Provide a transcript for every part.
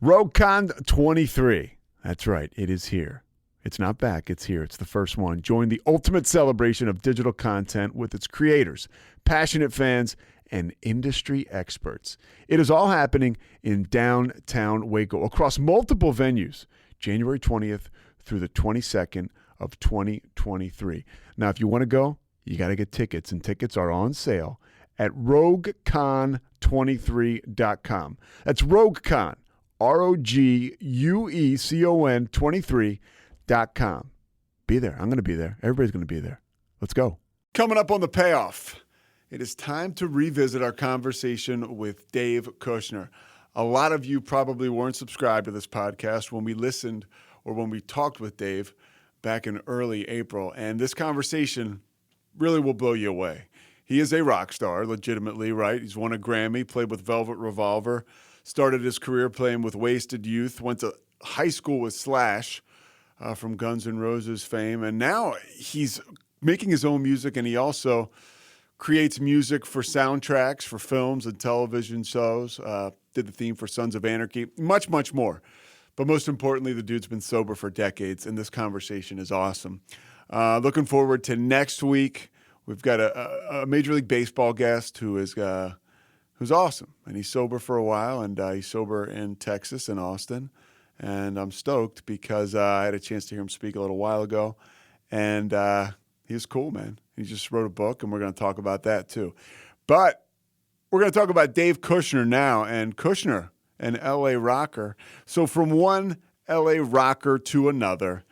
RogueCon 23. That's right. It is here. It's not back. It's here. It's the first one. Join the ultimate celebration of digital content with its creators, passionate fans, and industry experts. It is all happening in downtown Waco across multiple venues, January 20th through the 22nd of 2023. Now, if you want to go, you got to get tickets, and tickets are on sale at roguecon23.com. That's RogueCon, ROGUECON 23.com. Be there. I'm going to be there. Everybody's going to be there. Let's go. Coming up on the Payoff, it is time to revisit our conversation with Dave Kushner. A lot of you probably weren't subscribed to this podcast when we listened or when we talked with Dave back in early April, and this conversation really will blow you away. He is a rock star, legitimately, right? He's won a Grammy, played with Velvet Revolver, started his career playing with Wasted Youth, went to high school with Slash from Guns N' Roses fame, and now he's making his own music, and he also creates music for soundtracks, for films and television shows, did the theme for Sons of Anarchy, much, much more. But most importantly, the dude's been sober for decades, and this conversation is awesome. Looking forward to next week. We've got a Major League Baseball guest who's awesome, and he's sober for a while, and he's sober in Texas and Austin. And I'm stoked because I had a chance to hear him speak a little while ago, and he was cool, man. He just wrote a book, and we're going to talk about that too. But we're going to talk about Dave Kushner now, and Kushner, an L.A. rocker. So from one L.A. rocker to another,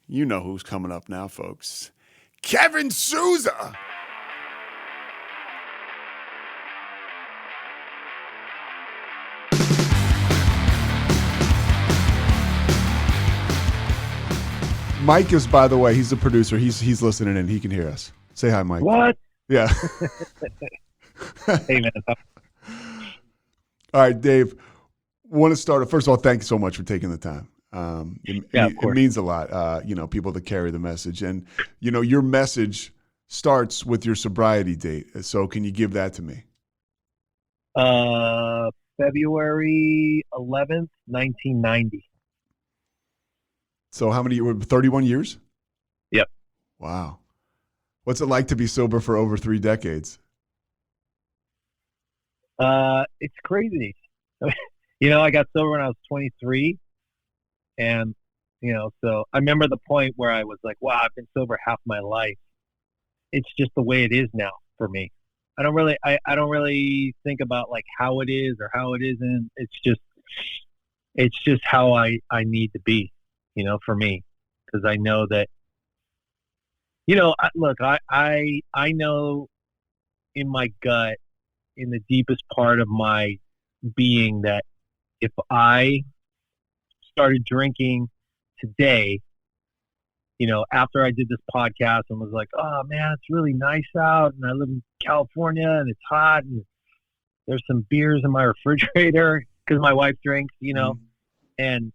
you know who's coming up now, folks. Kevin Souza. Mike is, by the way, he's the producer. He's listening in. He can hear us. Say hi, Mike. What? Yeah. Hey, man. All right, Dave. Want to start. First of all, thank you so much for taking the time. It means a lot. People that carry the message, and your message starts with your sobriety date. So, can you give that to me? February 11th, 1990. So, how many? 31 years. Yep. Wow. What's it like to be sober for over 3 decades? It's crazy. I got sober when I was 23. And, so I remember the point where I was like, wow, I've been sober half my life. It's just the way it is now for me. I don't really think about like how it is or how it isn't. It's just how I need to be, for me. Cause I know that, I know in my gut, in the deepest part of my being, that if I started drinking today, after I did this podcast and was like, oh man, it's really nice out, and I live in California and it's hot, and there's some beers in my refrigerator because my wife drinks, and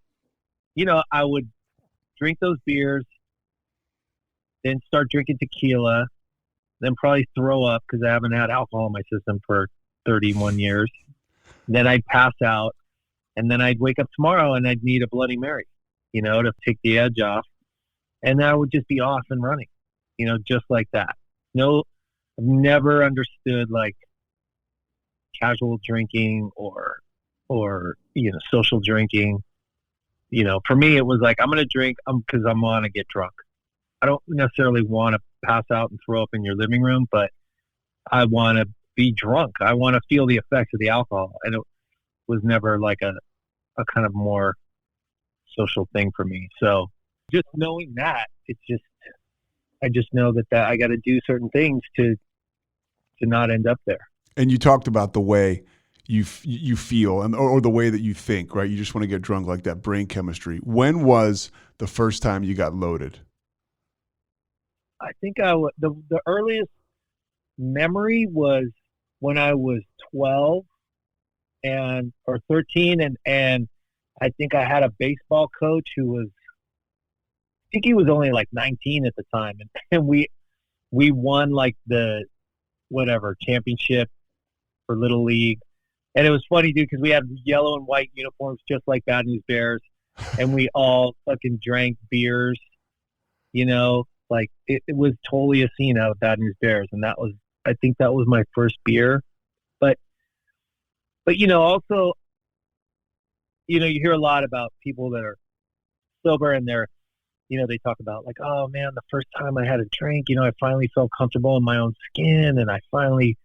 I would drink those beers, then start drinking tequila, then probably throw up because I haven't had alcohol in my system for 31 years. Then I'd pass out, and then I'd wake up tomorrow and I'd need a Bloody Mary, to take the edge off. And then I would just be off and running, just like that. No, I've never understood like casual drinking or social drinking. For me, it was like, I'm going to drink because I'm going to get drunk. I don't necessarily want to pass out and throw up in your living room, but I want to be drunk. I want to feel the effects of the alcohol. And it was never like a kind of more social thing for me. So just knowing that, I just know that I got to do certain things to not end up there. And you talked about the way you feel or the way that you think, right? You just want to get drunk, like that brain chemistry. When was the first time you got loaded? I think the earliest memory was when I was 12 or 13, and I think I had a baseball coach who I think he was only like 19 at the time, and we won like the championship for Little League, And it was funny, dude, because we had yellow and white uniforms just like Bad News Bears, and we all fucking drank beers, like it was totally a scene out of Bad News Bears. And I think that was my first beer. But also, you hear a lot about people that are sober and they talk about like, oh man, the first time I had a drink, I finally felt comfortable in my own skin, and I finally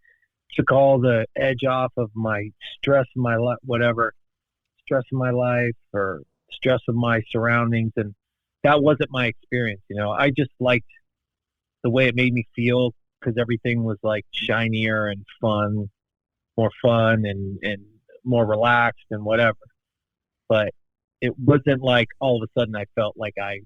took all the edge off of my stress in my life, whatever stress in my life or stress of my surroundings. And that wasn't my experience. I just liked the way it made me feel because everything was like shinier and more fun and more relaxed and whatever. But it wasn't like all of a sudden I felt like I,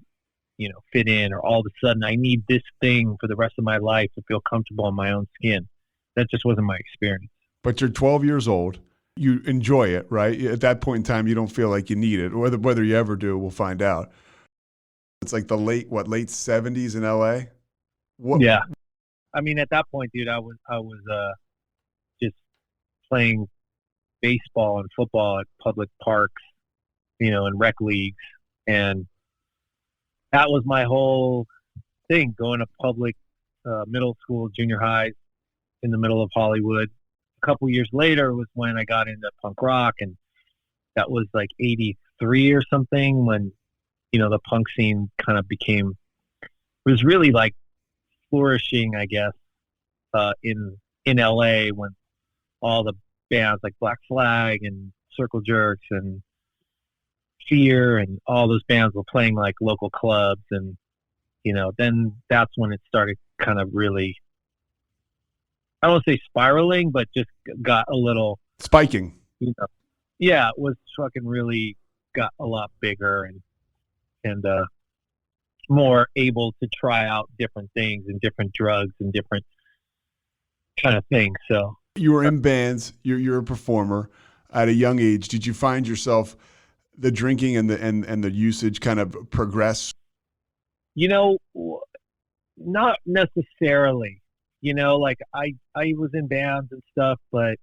fit in, or all of a sudden I need this thing for the rest of my life to feel comfortable in my own skin. That just wasn't my experience. But you're 12 years old. You enjoy it, right? At that point in time, you don't feel like you need it. Whether you ever do, we'll find out. It's like the late 70s in LA? Yeah. I mean, at that point, dude, I was just playing baseball and football at public parks, and rec leagues. And that was my whole thing, going to public middle school, junior highs in the middle of Hollywood. A couple years later was when I got into punk rock, and that was like 83 or something when, the punk scene kind of was really like flourishing, I guess, in LA, when all the bands like Black Flag and Circle Jerks and Fear and all those bands were playing like local clubs. And, then that's when it started kind of really, I don't want to say spiraling, but just got a little spiking. Yeah, it was fucking really got a lot bigger and more able to try out different things and different drugs and different kind of things. So you were in bands. You're a performer at a young age. Did you find yourself the drinking and the usage kind of progress? Not necessarily. Like I was in bands and stuff, but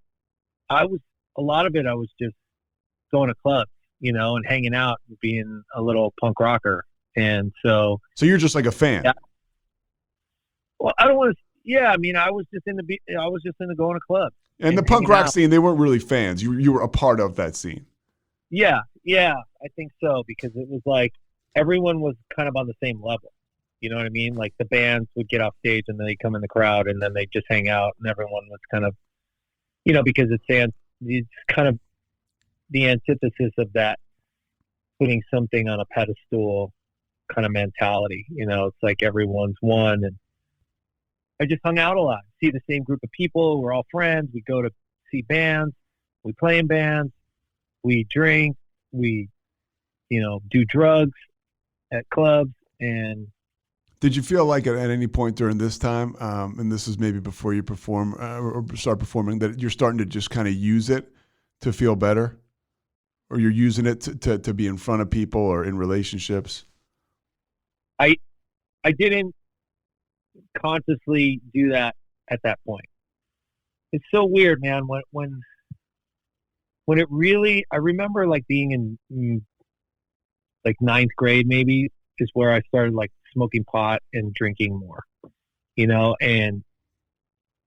a lot of it I was just going to clubs, and hanging out and being a little punk rocker. And so you're just like a fan. Yeah. Well, I don't want to. Yeah, I mean, I was just into going to clubs. And the punk rock scene, they weren't really fans. You were a part of that scene. Yeah, I think so, because it was like everyone was kind of on the same level. You know what I mean? Like the bands would get off stage and then they'd come in the crowd and then they'd just hang out, and everyone was kind of, because it's kind of the antithesis of that putting something on a pedestal kind of mentality. It's like everyone's one. And I just hung out a lot, see the same group of people. We're all friends. We go to see bands. We play in bands. We drink. We, do drugs at clubs. And did you feel like at any point during this time, and this is maybe before you perform or start performing, that you're starting to just kind of use it to feel better, or you're using it to be in front of people or in relationships? I didn't consciously do that at that point. It's so weird, man. When it really, I remember like being in like ninth grade, maybe, is where I started like smoking pot and drinking more, and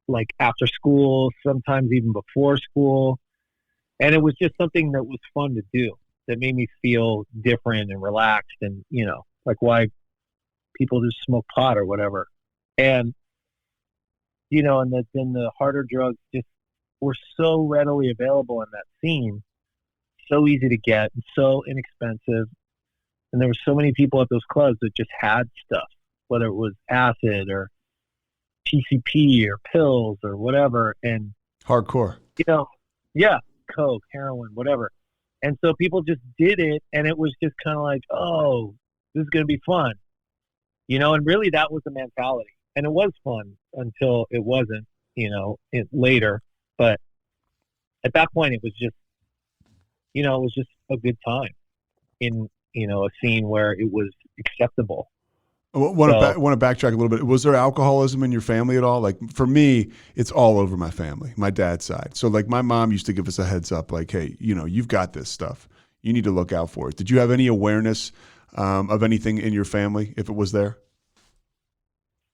like after school, sometimes even before school. And it was just something that was fun to do, that made me feel different and relaxed, and, like why people just smoke pot or whatever. And, and then the harder drugs just were so readily available in that scene, so easy to get and so inexpensive. And there were so many people at those clubs that just had stuff, whether it was acid or PCP or pills or whatever. And hardcore, yeah, coke, heroin, whatever. And so people just did it, and it was just kind of like, oh, this is going to be fun, and really that was the mentality. And it was fun until it wasn't, later. But at that point, it was just a good time in, a scene where it was acceptable. Want to backtrack a little bit. Was there alcoholism in your family at all? Like for me, it's all over my family, my dad's side. So like my mom used to give us a heads up, like, hey, you've got this stuff. You need to look out for it. Did you have any awareness of anything in your family, if it was there?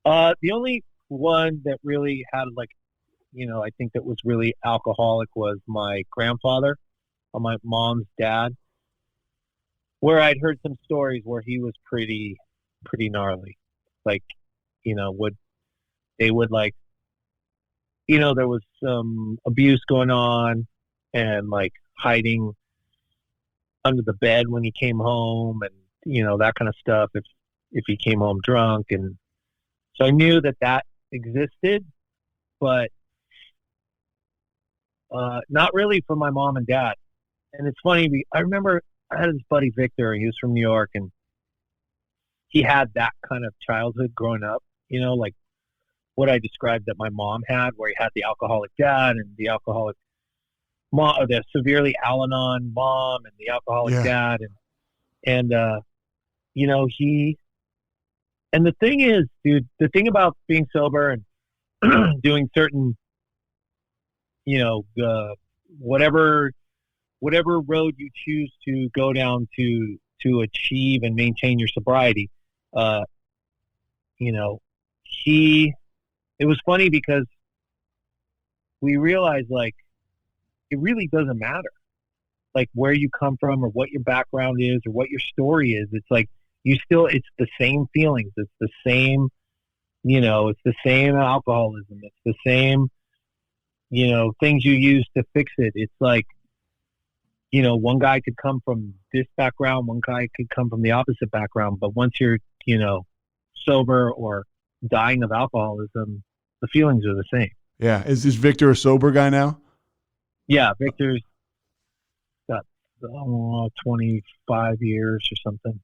The only one that really had I think that was really alcoholic was my grandfather, or my mom's dad, where I'd heard some stories where he was pretty gnarly. Like, there was some abuse going on and like hiding under the bed when he came home and, that kind of stuff if he came home drunk. And so I knew that existed, but not really for my mom and dad. And it's funny, I remember I had this buddy Victor, he was from New York, and he had that kind of childhood growing up, like what I described that my mom had, where he had the alcoholic dad and the alcoholic mom, or the severely Al-Anon mom and the alcoholic dad. And and the thing is, dude, the thing about being sober and doing certain, whatever road you choose to go down to achieve and maintain your sobriety, it was funny because we realized like it really doesn't matter like where you come from or what your background is or what your story is. It's like it's the same feelings, it's the same, it's the same alcoholism, it's the same, things you use to fix it. It's like, one guy could come from this background, one guy could come from the opposite background, but once you're, sober or dying of alcoholism, the feelings are the same. Yeah. Is Victor a sober guy now? Yeah. Victor's got 25 years or something.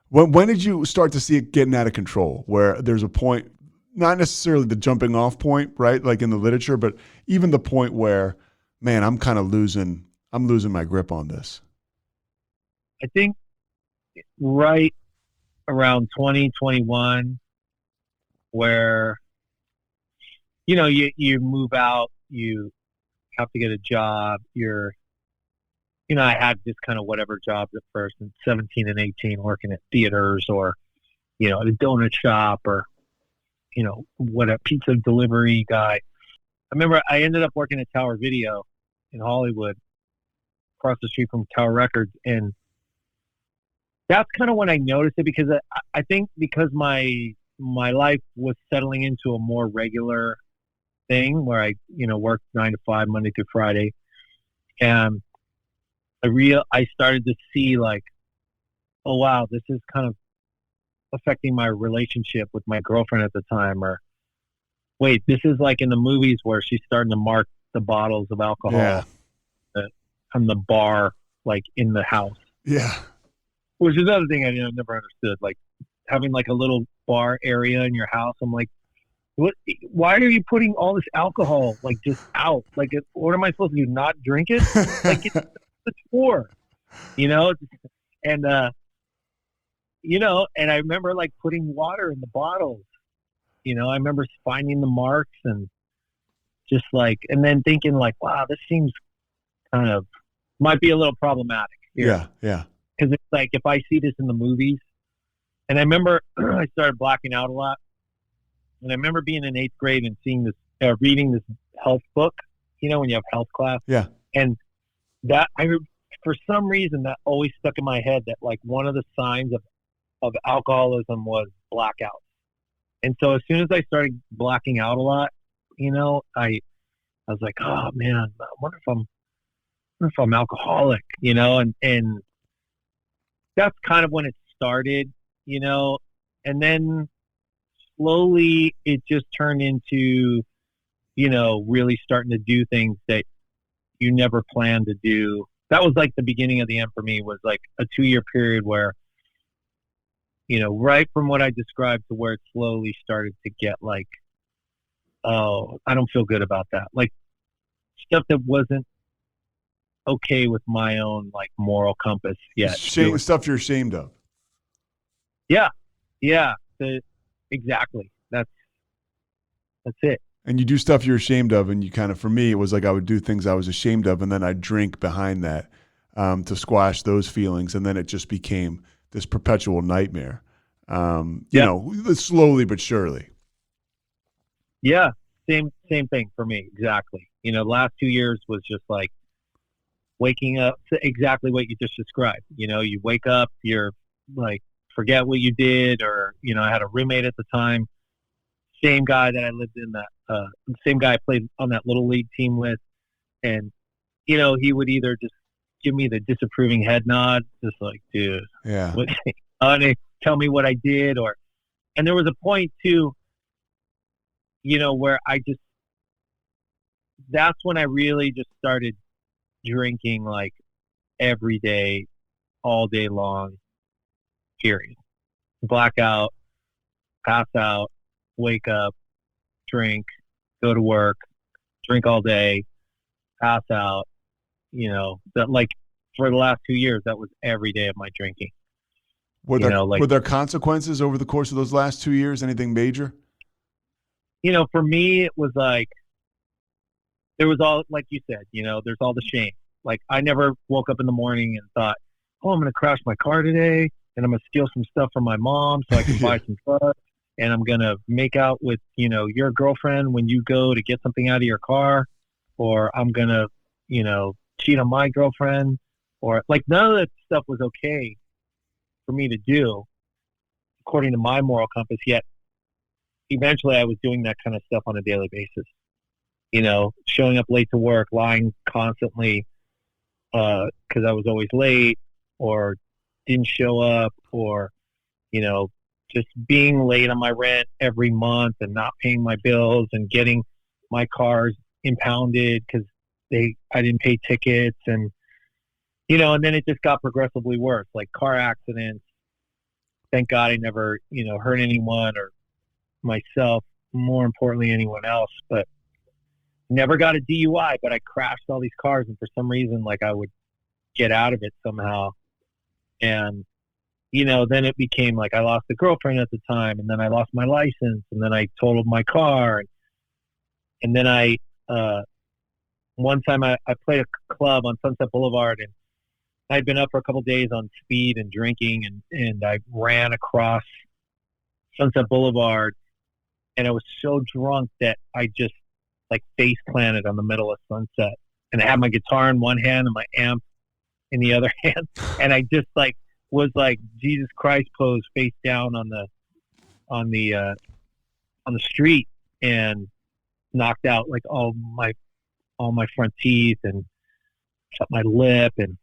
When did you start to see it getting out of control where there's a point, not necessarily the jumping off point, right? Like in the literature, but even the point where, man, I'm losing my grip on this. I think right around 2021, where, you move out, you have to get a job. I had just kind of whatever jobs at first, in 17 and 18, working at theaters or, at a donut shop or, what a pizza delivery guy. I remember I ended up working at Tower Video in Hollywood, across the street from Tower Records. And that's kind of when I noticed it, because I think because my life was settling into a more regular thing where I, worked 9 to 5, Monday through Friday. And I started to see like, oh, wow, this is kind of affecting my relationship with my girlfriend at the time. Or wait, this is like in the movies where she's starting to mark the bottles of alcohol on the bar, like in the house. Yeah. Which is another thing I never understood, like having like a little bar area in your house. I'm like, why are you putting all this alcohol like just out? Like, what am I supposed to do? Not drink it? Like it's for, and and I remember like putting water in the bottles, I remember finding the marks and just like, and then thinking like, wow, this seems kind of might be a little problematic here. Yeah. Because it's like, if I see this in the movies, and I remember I started blacking out a lot. And I remember being in 8th grade and seeing this, reading this health book, when you have health class. Yeah. And for some reason, that always stuck in my head that like one of the signs of alcoholism was blackouts. And so as soon as I started blacking out a lot, I was like, oh man, I wonder if I'm alcoholic, and that's kind of when it started, and then slowly it just turned into, really starting to do things that you never planned to do. That was like the beginning of the end for me, was like a 2-year period where, right from what I described to where it slowly started to get like, oh, I don't feel good about that. Like stuff that wasn't okay with my own like moral compass yet. Stuff you're ashamed of. Yeah. exactly. That's it. And you do stuff you're ashamed of, and you kind of, for me, it was like I would do things I was ashamed of, and then I'd drink behind that to squash those feelings, and then it just became this perpetual nightmare. Slowly but surely. Yeah, same thing for me, exactly. The last 2 years was just like waking up to exactly what you just described. You wake up, you're like, forget what you did, or, I had a roommate at the time, same guy that I lived in same guy I played on that little league team with. And, he would either just give me the disapproving head nod, just like, dude, yeah, tell me what I did. And there was a point too, where that's when I really just started drinking like every day, all day long, period. Blackout, pass out, wake up, drink, go to work, drink all day, pass out. That like for the last 2 years, that was every day of my drinking. Were there consequences over the course of those last 2 years? Anything major? For me, it was like, there was all, like you said, there's all the shame. Like, I never woke up in the morning and thought, oh, I'm going to crash my car today, and I'm going to steal some stuff from my mom so I can buy some drugs, and I'm going to make out with, your girlfriend when you go to get something out of your car, or I'm going to, cheat on my girlfriend, or like none of that stuff was okay for me to do according to my moral compass, yet eventually I was doing that kind of stuff on a daily basis. Showing up late to work, lying constantly because I was always late, or didn't show up, or, just being late on my rent every month and not paying my bills and getting my cars impounded because I didn't pay tickets, and, and then it just got progressively worse, like car accidents. Thank God I never, hurt anyone or myself, more importantly, anyone else, but never got a DUI, but I crashed all these cars, and for some reason, like, I would get out of it somehow. And, then it became like I lost a girlfriend at the time, and then I lost my license, and then I totaled my car. And then one time I played a club on Sunset Boulevard, and I'd been up for a couple of days on speed and drinking, and I ran across Sunset Boulevard, and I was so drunk that I just like face planted on the middle of Sunset, and I had my guitar in one hand and my amp in the other hand, and I just like was like Jesus Christ pose face down on the street, and knocked out like all my front teeth and cut my lip. And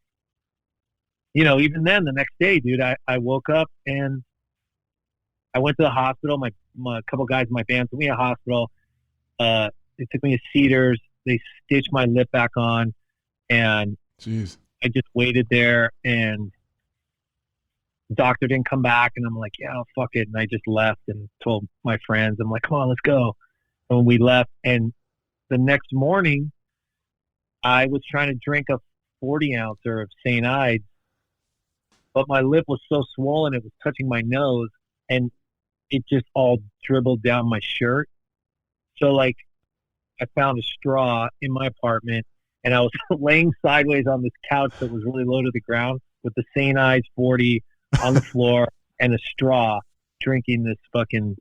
even then, the next day, dude, I woke up and I went to the hospital. My couple guys in my band took me to the hospital. They took me to Cedars. They stitched my lip back on, and jeez, I just waited there, and the doctor didn't come back, and I'm like, yeah, fuck it. And I just left and told my friends, I'm like, come on, let's go. And we left, and the next morning, I was trying to drink a 40-ouncer of St. Ides, but my lip was so swollen, it was touching my nose, and it just all dribbled down my shirt. So, like, I found a straw in my apartment, and I was laying sideways on this couch that was really low to the ground with the St. Ides 40 on the floor and a straw, drinking this fucking,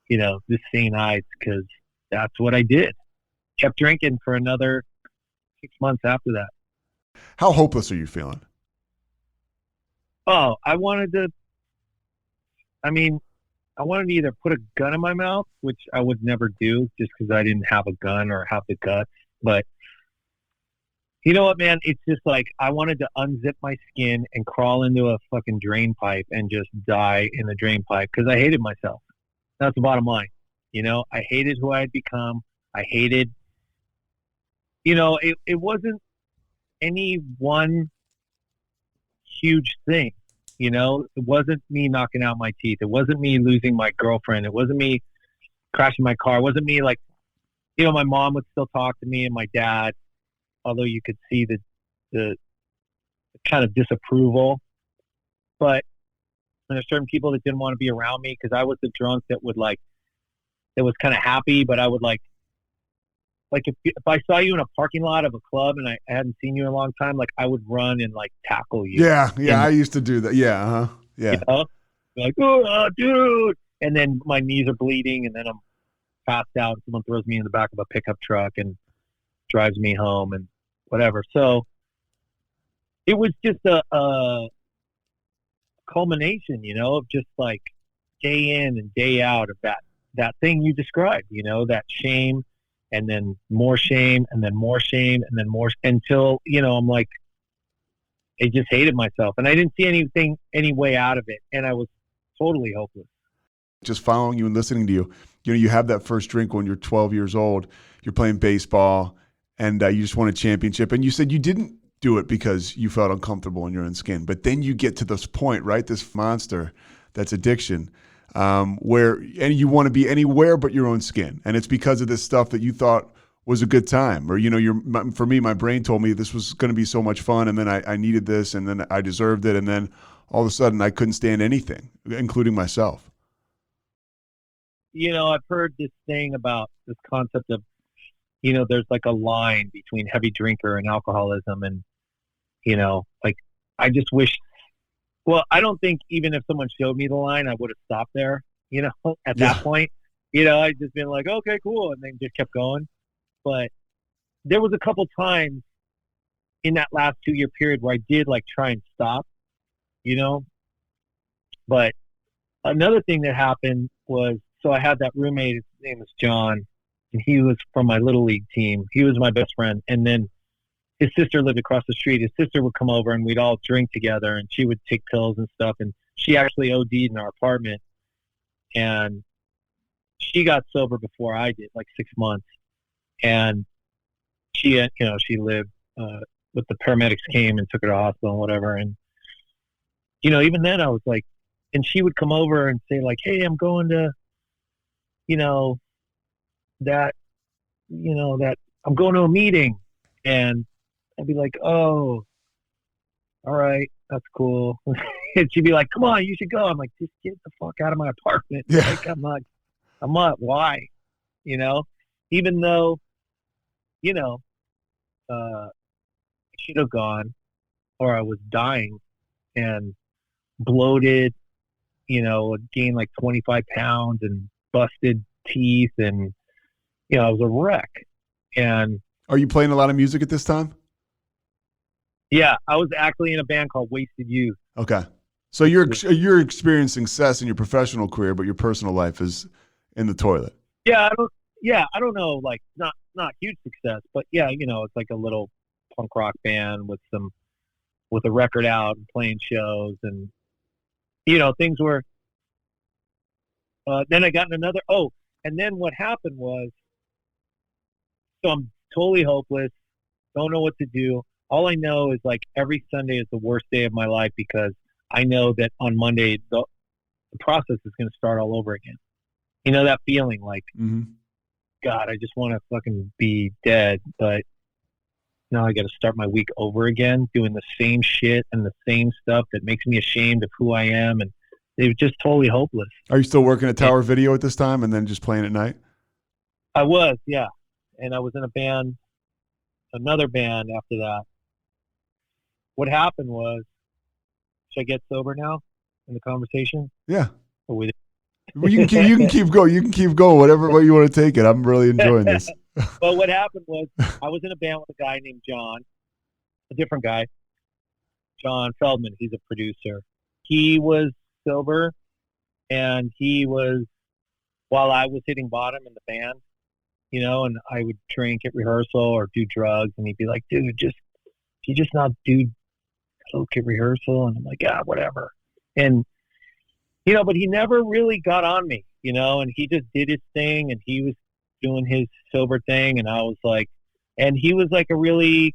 this St. Ides, because that's what I did. Kept drinking for another 6 months after that. How hopeless are you feeling? Oh, I wanted to either put a gun in my mouth, which I would never do just because I didn't have a gun or have the guts. But you know what, man? It's just like I wanted to unzip my skin and crawl into a fucking drain pipe and just die in the drain pipe because I hated myself. That's the bottom line. I hated who I had become. I hated, it wasn't any one huge thing. It wasn't me knocking out my teeth. It wasn't me losing my girlfriend. It wasn't me crashing my car. It wasn't me like, my mom would still talk to me and my dad, although you could see the kind of disapproval. But there's certain people that didn't want to be around me because I was the drunk that would that was kind of happy, but I would if I saw you in a parking lot of a club and I hadn't seen you in a long time, I would run and tackle you. Yeah, I used to do that. Yeah, yeah. You know? Oh, dude. And then my knees are bleeding and then I'm passed out. Someone throws me in the back of a pickup truck and drives me home and whatever. So it was just a culmination, of just day in and day out of that thing you described, that shame and then more shame and then more shame and then more until, I'm I just hated myself and I didn't see any way out of it. And I was totally hopeless. Just following you and listening to you, you have that first drink when you're 12 years old, you're playing baseball and you just won a championship. And you said you didn't do it because you felt uncomfortable in your own skin. But then you get to this point, right? This monster that's addiction, where and you want to be anywhere but your own skin. And it's because of this stuff that you thought was a good time. Or, for me, my brain told me this was going to be so much fun. And then I needed this and then I deserved it. And then all of a sudden I couldn't stand anything, including myself. I've heard this thing about this concept of, there's a line between heavy drinker and alcoholism. And, I just wish, well, I don't think even if someone showed me the line, I would have stopped there, at that point, I'd just been like, okay, cool. And then just kept going. But there was a couple times in that last 2-year period where I did try and stop, but another thing that happened was, so I had that roommate, his name was John, and he was from my Little League team. He was my best friend. And then his sister lived across the street. His sister would come over and we'd all drink together and she would take pills and stuff. And she actually OD'd in our apartment. And she got sober before I did, 6 months. And she, she lived, with the paramedics came and took her to the hospital and whatever. And, even then I was and she would come over and say hey, I'm going to, that I'm going to a meeting. And I'd be like, oh, all right, that's cool. And she'd be like, come on, you should go. I'm like, just get the fuck out of my apartment. Yeah. I'm not, why? Even though, I should have gone or I was dying and bloated, gained 25 pounds and busted teeth and, I was a wreck. And are you playing a lot of music at this time? Yeah, I was actually in a band called Wasted Youth. Okay. So you're experiencing success in your professional career, but your personal life is in the toilet. Yeah, I don't know, not huge success, but yeah, it's a little punk rock band with a record out and playing shows and things were then I got in another and then what happened was, so I'm totally hopeless, don't know what to do. All I know is every Sunday is the worst day of my life because I know that on Monday the process is going to start all over again. That feeling mm-hmm. God, I just want to fucking be dead, but now I got to start my week over again, doing the same shit and the same stuff that makes me ashamed of who I am, and it was just totally hopeless. Are you still working at Tower Video at this time, and then just playing at night? I was, yeah, and I was in another band after that. What happened was, should I get sober now in the conversation? Yeah. Or with well, you can keep going. You can keep going. Whatever way you want to take it. I'm really enjoying this. Well, what happened was I was in a band with a guy named John, a different guy, John Feldman. He's a producer. He was sober, and he was, while I was hitting bottom in the band, and I would drink at rehearsal or do drugs, and he'd be like, dude, you just not do coke at rehearsal? And I'm like, yeah, whatever. And, but he never really got on me, and he just did his thing, and he was doing his sober thing, and I was and he was a really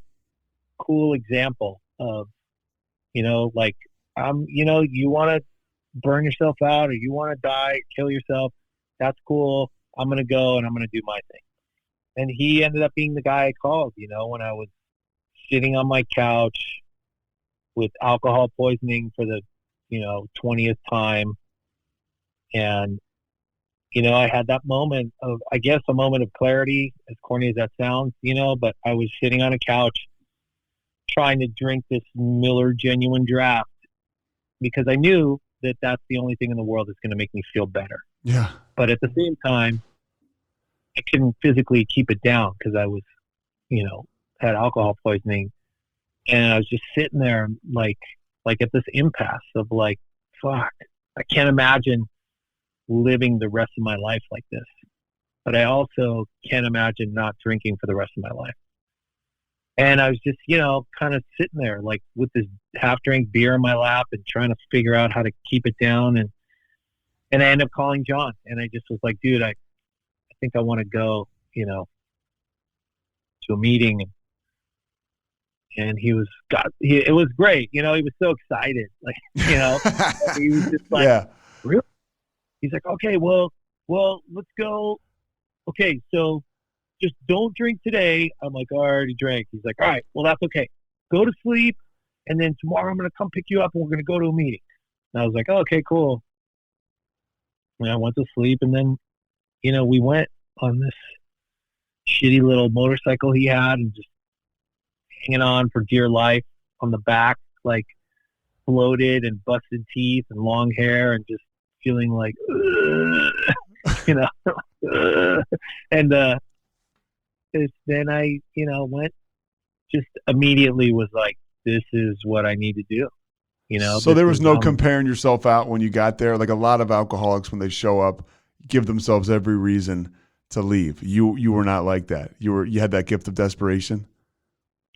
cool example of, you want to burn yourself out or you want to die, kill yourself, that's cool. I'm going to go and I'm going to do my thing. And he ended up being the guy I called, when I was sitting on my couch with alcohol poisoning for the 20th time. And, I had that moment of, I guess, a moment of clarity, as corny as that sounds, but I was sitting on a couch trying to drink this Miller Genuine Draft because I knew that that's the only thing in the world that's going to make me feel better. Yeah. But at the same time, I couldn't physically keep it down because I was, had alcohol poisoning. And I was just sitting there like at this impasse of like, fuck, I can't imagine living the rest of my life like this. But I also can't imagine not drinking for the rest of my life. And I was just, kind of sitting there like with this half drink beer in my lap and trying to figure out how to keep it down. And I ended up calling John and I just was like, dude, I think I want to go, to a meeting. And it was great. He was so excited. Like, he was just like, yeah. Really? He's like, okay, well, let's go. Okay. So just don't drink today. I'm like, I already drank. He's like, all right, well, that's okay. Go to sleep. And then tomorrow I'm going to come pick you up and we're going to go to a meeting. And I was like, oh, okay, cool. And I went to sleep and then, we went on this shitty little motorcycle he had and just hanging on for dear life on the back, like bloated and busted teeth and long hair and just feeling like, and then I, went just immediately was like, this is what I need to do. So there was no comparing yourself out when you got there. Like a lot of alcoholics, when they show up, give themselves every reason to leave. You were not like that. You had that gift of desperation.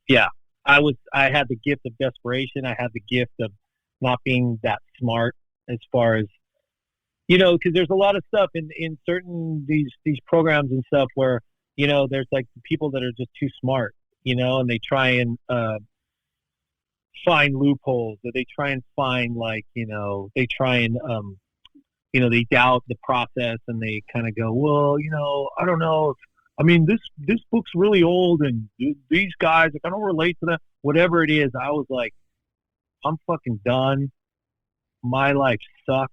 Yeah, I had the gift of desperation. I had the gift of not being that smart as far as, because there's a lot of stuff in certain these programs and stuff where, there's like people that are just too smart, and they try and find loopholes, or they try and find they try and they doubt the process and they kind of go, well, I don't know. I mean, this book's really old and these guys, like, I don't relate to them. Whatever it is, I was like, I'm fucking done. My life sucks.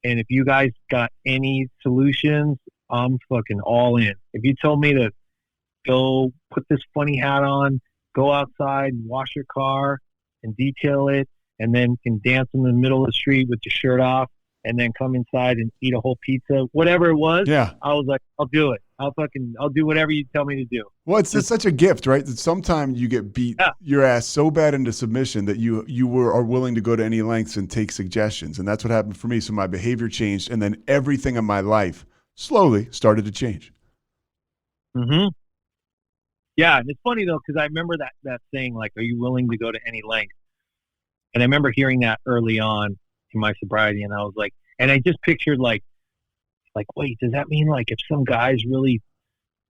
And if you guys got any solutions, I'm fucking all in. If you told me to go put this funny hat on, go outside and wash your car and detail it, and then can dance in the middle of the street with your shirt off, and then come inside and eat a whole pizza, whatever it was. Yeah. I was like, I'll do it. I'll do whatever you tell me to do. Well, it's such a gift, right? That sometimes you get beat your ass so bad into submission that you are willing to go to any lengths and take suggestions. And that's what happened for me. So my behavior changed, and then everything in my life slowly started to change. Mm-hmm. Yeah, and it's funny though, because I remember that saying, like, are you willing to go to any length? And I remember hearing that early on in my sobriety, and I was like, and I just pictured like, wait, does that mean like if some guy's really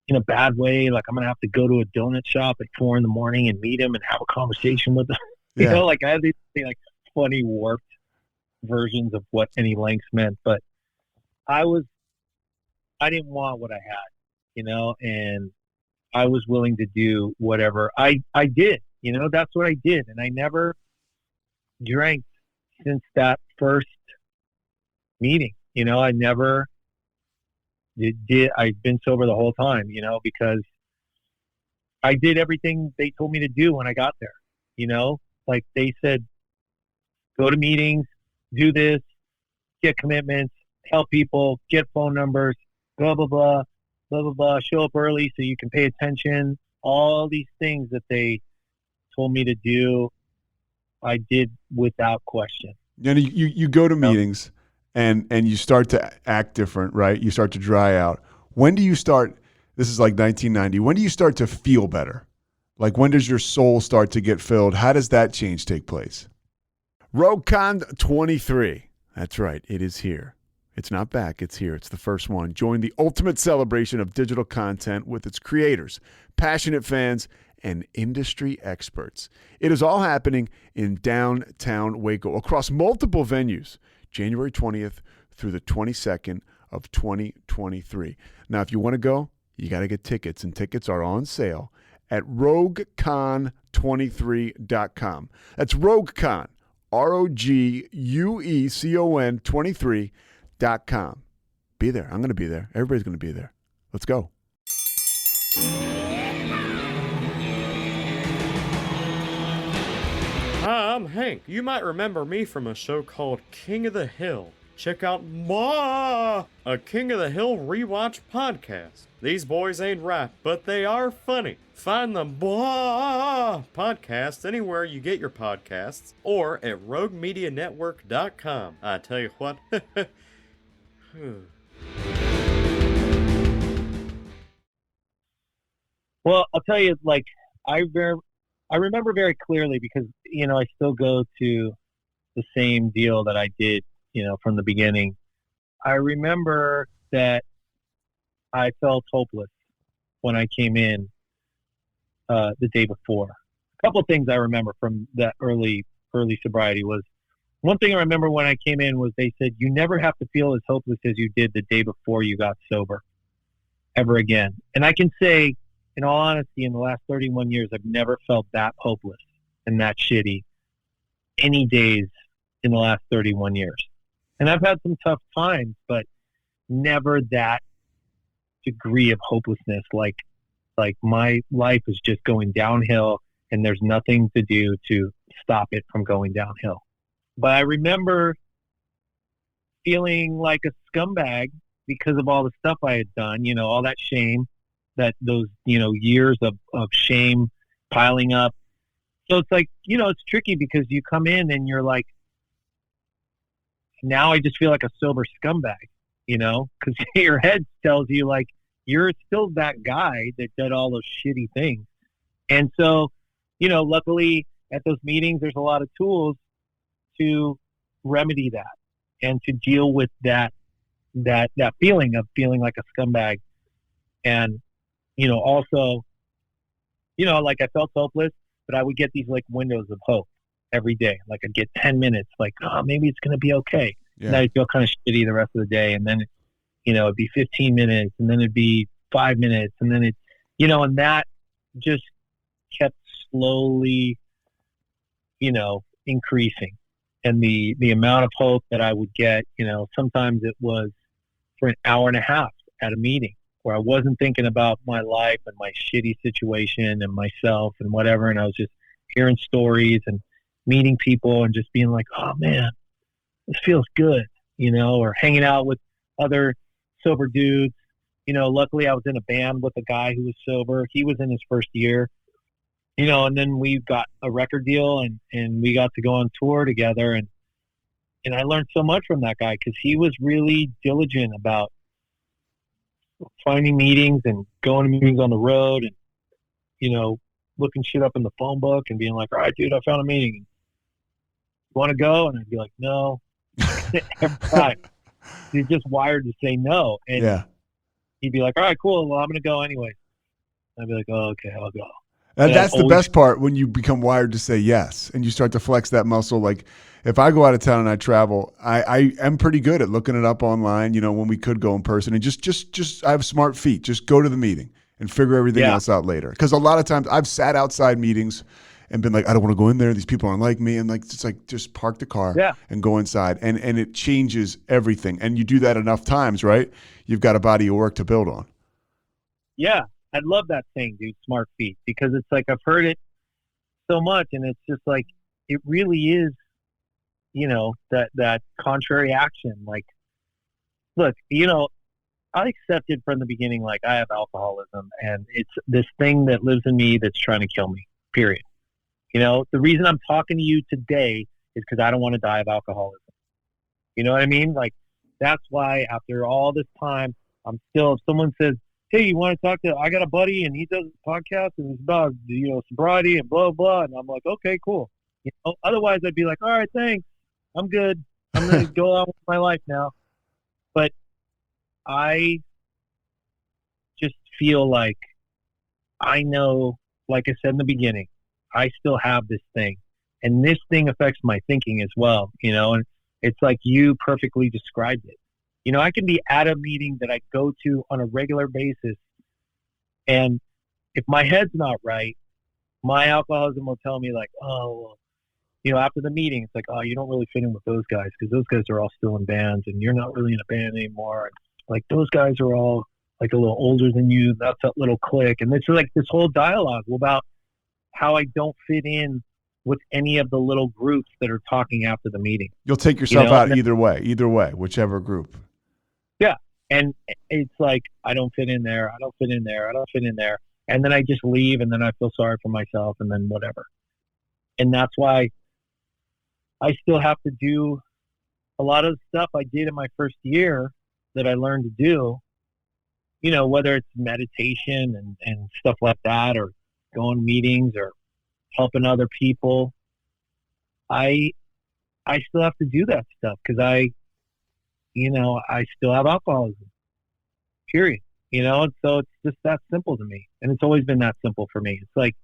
in a bad way, like I'm gonna have to go to a donut shop at 4 a.m. and meet him and have a conversation with him? Yeah. Like I had these like funny warped versions of what any lengths meant, but I didn't want what I had, and I was willing to do whatever I did, that's what I did. And I never drank since that first meeting, I never did. I've been sober the whole time, because I did everything they told me to do when I got there, like they said, go to meetings, do this, get commitments, help people, get phone numbers, blah, blah, blah, blah, blah, blah, show up early so you can pay attention. All these things that they told me to do, I did without question. And you go to meetings and you start to act different, right? You start to dry out. When do you start, this is like 1990, when do you start to feel better? Like when does your soul start to get filled? How does that change take place? RogueCon 23. That's right. It is here. It's not back. It's here. It's the first one. Join the ultimate celebration of digital content with its creators, passionate fans, and industry experts. It is all happening in downtown Waco across multiple venues, January 20th through the 22nd of 2023. Now, if you want to go, you got to get tickets, and tickets are on sale at roguecon23.com. That's RogueCon, roguecon23.com. Be there. I'm going to be there. Everybody's going to be there. Let's go. Hi, I'm Hank. You might remember me from a show called King of the Hill. Check out a King of the Hill rewatch podcast. These boys ain't rap, but they are funny. Find the podcast anywhere you get your podcasts or at roguemedianetwork.com. I tell you what. Well, I'll tell you, like, I remember very clearly because, I still go to the same deal that I did, from the beginning. I remember that I felt hopeless when I came in the day before. A couple of things I remember from that early sobriety was, one thing I remember when I came in was they said, you never have to feel as hopeless as you did the day before you got sober ever again. And I can say, in all honesty, in the last 31 years, I've never felt that hopeless and that shitty any days in the last 31 years. And I've had some tough times, but never that degree of hopelessness. Like my life is just going downhill and there's nothing to do to stop it from going downhill. But I remember feeling like a scumbag because of all the stuff I had done, all that shame, that those, years of shame piling up. So it's like, it's tricky because you come in and you're like, now I just feel like a sober scumbag, because your head tells you like, you're still that guy that did all those shitty things. And so, luckily at those meetings, there's a lot of tools to remedy that and to deal with that feeling of feeling like a scumbag. And, also, like I felt hopeless, but I would get these like windows of hope every day. Like I'd get 10 minutes, like, oh, maybe it's going to be okay. Yeah. And I'd feel kind of shitty the rest of the day. And then, it'd be 15 minutes and then it'd be 5 minutes. And then and that just kept slowly, increasing. And the amount of hope that I would get, sometimes it was for an hour and a half at a meeting where I wasn't thinking about my life and my shitty situation and myself and whatever. And I was just hearing stories and meeting people and just being like, oh man, this feels good, or hanging out with other sober dudes. Luckily I was in a band with a guy who was sober. He was in his first year, and then we got a record deal and we got to go on tour together. And I learned so much from that guy because he was really diligent about finding meetings and going to meetings on the road and, looking shit up in the phone book and being like, all right, dude, I found a meeting. You want to go? And I'd be like, no. Every time. He's just wired to say no. And yeah. He'd be like, all right, cool. Well, I'm going to go anyway. I'd be like, oh, okay, I'll go. And that's the best part when you become wired to say yes and you start to flex that muscle. Like if I go out of town and I travel, I am pretty good at looking it up online, when we could go in person and just I have smart feet. Just go to the meeting and figure everything else out later. Because a lot of times I've sat outside meetings and been like, I don't want to go in there. These people aren't like me. And like, it's like, just park the car and go inside. And it changes everything. And you do that enough times, right? You've got a body of work to build on. Yeah. I love that thing, dude, smart feet, because it's like I've heard it so much and it's just like it really is, that contrary action. Like, look, I accepted from the beginning, like I have alcoholism and it's this thing that lives in me that's trying to kill me, period. The reason I'm talking to you today is because I don't want to die of alcoholism. You know what I mean? Like, that's why after all this time, I'm still, if someone says, hey, you want to talk to, I got a buddy and he does a podcast and it's about, sobriety and blah, blah. And I'm like, okay, cool. Otherwise I'd be like, all right, thanks. I'm good. I'm going to go on with my life now. But I just feel like I know, like I said in the beginning, I still have this thing and this thing affects my thinking as well, and it's like you perfectly described it. I can be at a meeting that I go to on a regular basis, and if my head's not right, my alcoholism will tell me like, oh, well, after the meeting, it's like, oh, you don't really fit in with those guys because those guys are all still in bands and you're not really in a band anymore. Like those guys are all like a little older than you. That's that little clique. And it's like this whole dialogue about how I don't fit in with any of the little groups that are talking after the meeting. You'll take yourself out either way, whichever group. Yeah. And it's like, I don't fit in there. I don't fit in there. I don't fit in there. And then I just leave and then I feel sorry for myself and then whatever. And that's why I still have to do a lot of the stuff I did in my first year that I learned to do, whether it's meditation and stuff like that, or going to meetings or helping other people. I still have to do that stuff because I still have alcoholism, period. And so it's just that simple to me. And it's always been that simple for me. It's like,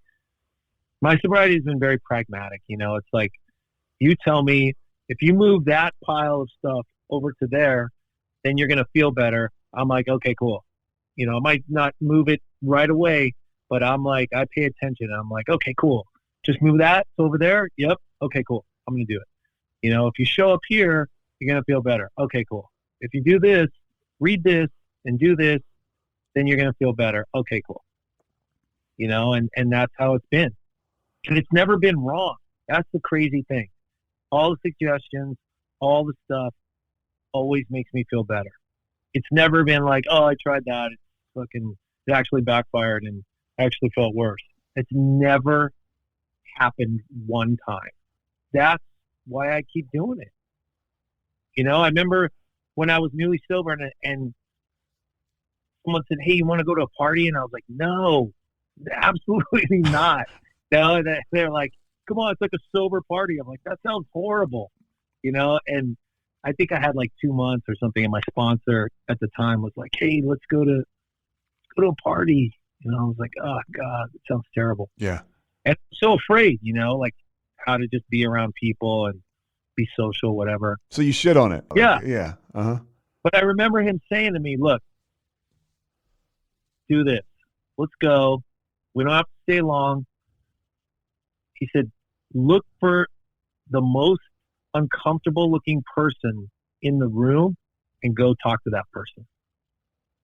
my sobriety has been very pragmatic. It's like, you tell me if you move that pile of stuff over to there, then you're going to feel better. I'm like, okay, cool. I might not move it right away, but I'm like, I pay attention. I'm like, okay, cool. Just move that over there. Yep. Okay, cool. I'm going to do it. If you show up here, you're going to feel better. Okay, cool. If you do this, read this and do this, then you're going to feel better. Okay, cool. And that's how it's been. And it's never been wrong. That's the crazy thing. All the suggestions, all the stuff always makes me feel better. It's never been like, oh, I tried that. It actually backfired and actually felt worse. It's never happened one time. That's why I keep doing it. I remember when I was newly sober and someone said, hey, you want to go to a party? And I was like, no, absolutely not. They're like, come on, it's like a sober party. I'm like, that sounds horrible, and I think I had like 2 months or something, and my sponsor at the time was like, hey, let's go to a party. I was like, oh God, it sounds terrible. Yeah. And I'm so afraid, like how to just be around people and be social, whatever. So you shit on it. Yeah. Okay. Yeah. Uh-huh. But I remember him saying to me, look, do this. Let's go. We don't have to stay long. He said, look for the most uncomfortable looking person in the room and go talk to that person.